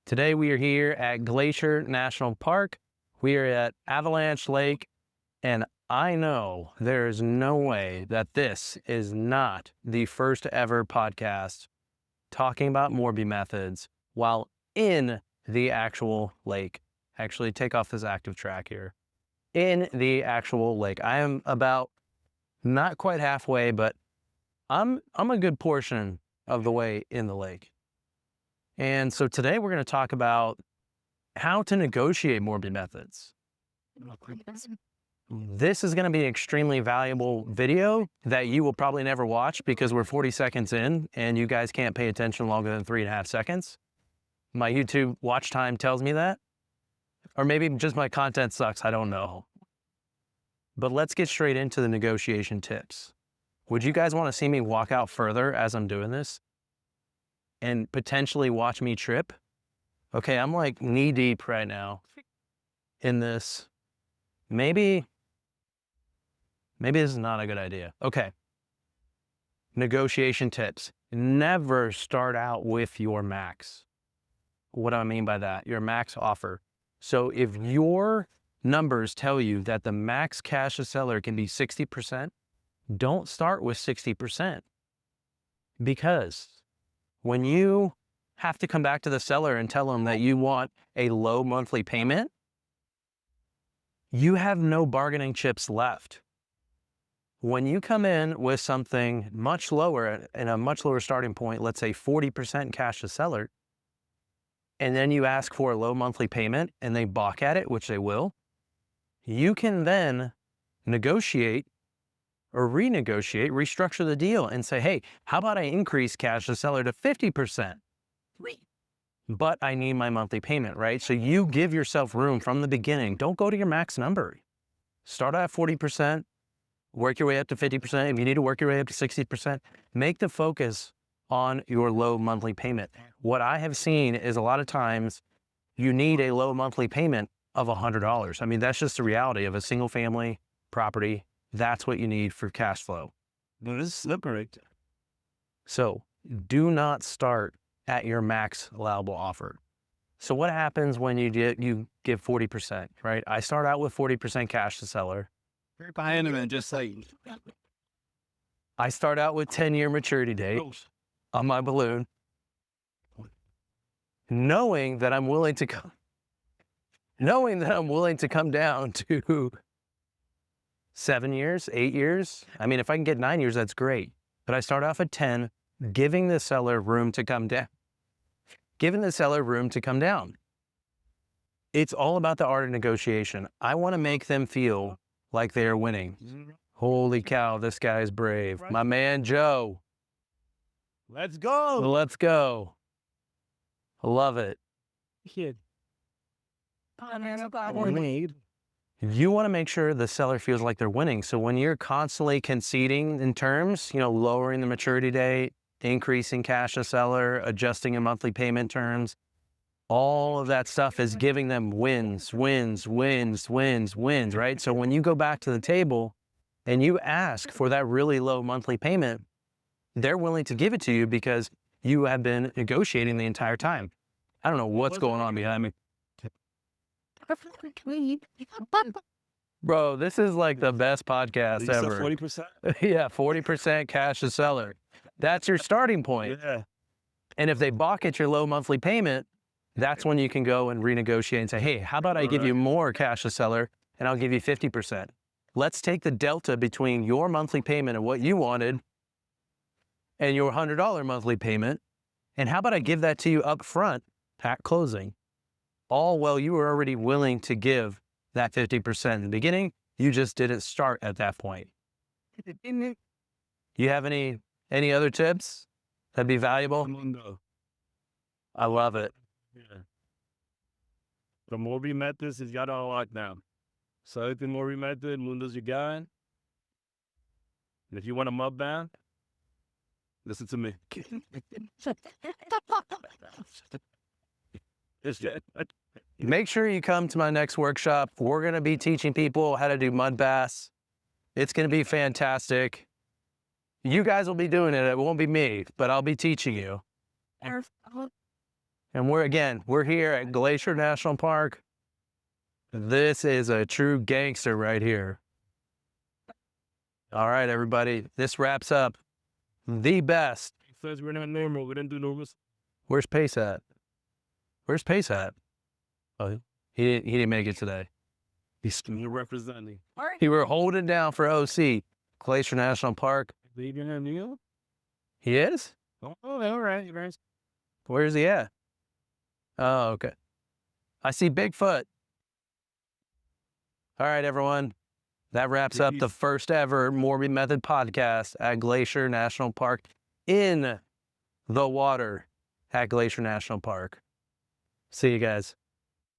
Today we are here at Glacier National Park. We are at Avalanche Lake, and I know there is no way that this is not the first ever podcast talking about Morby Methods while in the actual lake. Actually, take off this active track here. In the actual lake. I am about not quite halfway, but I'm a good portion of the way in the lake. And so today we're going to talk about how to negotiate Morby Methods. This is going to be an extremely valuable video that you will probably never watch because we're 40 seconds in and you guys can't pay attention longer than 3.5 seconds. My YouTube watch time tells me that. Or maybe just my content sucks, I don't know. But let's get straight into the negotiation tips. Would you guys want to see me walk out further as I'm doing this? And potentially watch me trip? Okay, I'm like knee deep right now in this. Maybe this is not a good idea. Okay. Negotiation tips. Never start out with your max. What do I mean by that? Your max offer. So if your numbers tell you that the max cash to seller can be 60%, don't start with 60%. Because when you have to come back to the seller and tell them that you want a low monthly payment, you have no bargaining chips left. When you come in with something much lower and a much lower starting point, let's say 40% cash to seller, and then you ask for a low monthly payment and they balk at it, which they will, you can then negotiate or renegotiate, restructure the deal and say, hey, how about I increase cash to seller to 50%? But I need my monthly payment, right? So you give yourself room from the beginning. Don't go to your max number. Start at 40%, work your way up to 50%. If you need to work your way up to 60%, make the focus on your low monthly payment. What I have seen is a lot of times you need a low monthly payment of $100. I mean, that's just the reality of a single family property. That's what you need for cash flow. This is correct. So do not start at your max allowable offer. So what happens when you give 40%, right? I start out with 40% cash to seller. Very behind them and just like I start out with 10-year maturity date on my balloon, knowing that I'm willing to come down to 7 years, 8 years. I mean, if I can get 9 years, that's great. But I start off at 10, giving the seller room to come down. It's all about the art of negotiation. I want to make them feel like they are winning. Holy cow, this guy's brave. My man, Joe. let's go. Let's go. I love it. Kid. You want to make sure the seller feels like they're winning. So when you're constantly conceding in terms, lowering the maturity date, increasing cash to seller, adjusting in monthly payment terms, all of that stuff is giving them wins, right? So when you go back to the table and you ask for that really low monthly payment, they're willing to give it to you because you have been negotiating the entire time. I don't know what's going on behind me. Bro, this is like the best podcast ever. 40%? Yeah, 40% cash to seller. That's your starting point. Yeah. And if they balk at your low monthly payment, that's when you can go and renegotiate and say, hey, how about I give you more cash to seller and I'll give you 50%. Let's take the delta between your monthly payment and what you wanted and your $100 monthly payment. And how about I give that to you up front at closing? All while you were already willing to give that 50% in the beginning. You just didn't start at that point. You have any other tips that'd be valuable? I love it. Yeah. The Morby Methods is got on lockdown. So if the Morby Method, Mundo's your guy. And if you want a mud band, listen to me. Make sure you come to my next workshop. We're going to be teaching people how to do mud baths. It's going to be fantastic. You guys will be doing it. It won't be me, but I'll be teaching you. And we're here at Glacier National Park. This is a true gangster right here. All right, everybody. This wraps up the best. It says we're not normal. We didn't do normals. Where's Pace at? Where's Pace at? Oh, he didn't make it today. You're representing. He were holding down for OC. Glacier National Park. Leaving a meal? He is? Oh, all right. Right. Where's he at? Oh, okay. I see Bigfoot. All right, everyone. That wraps up the first ever Morby Method podcast at Glacier National Park in the water at Glacier National Park. See you guys.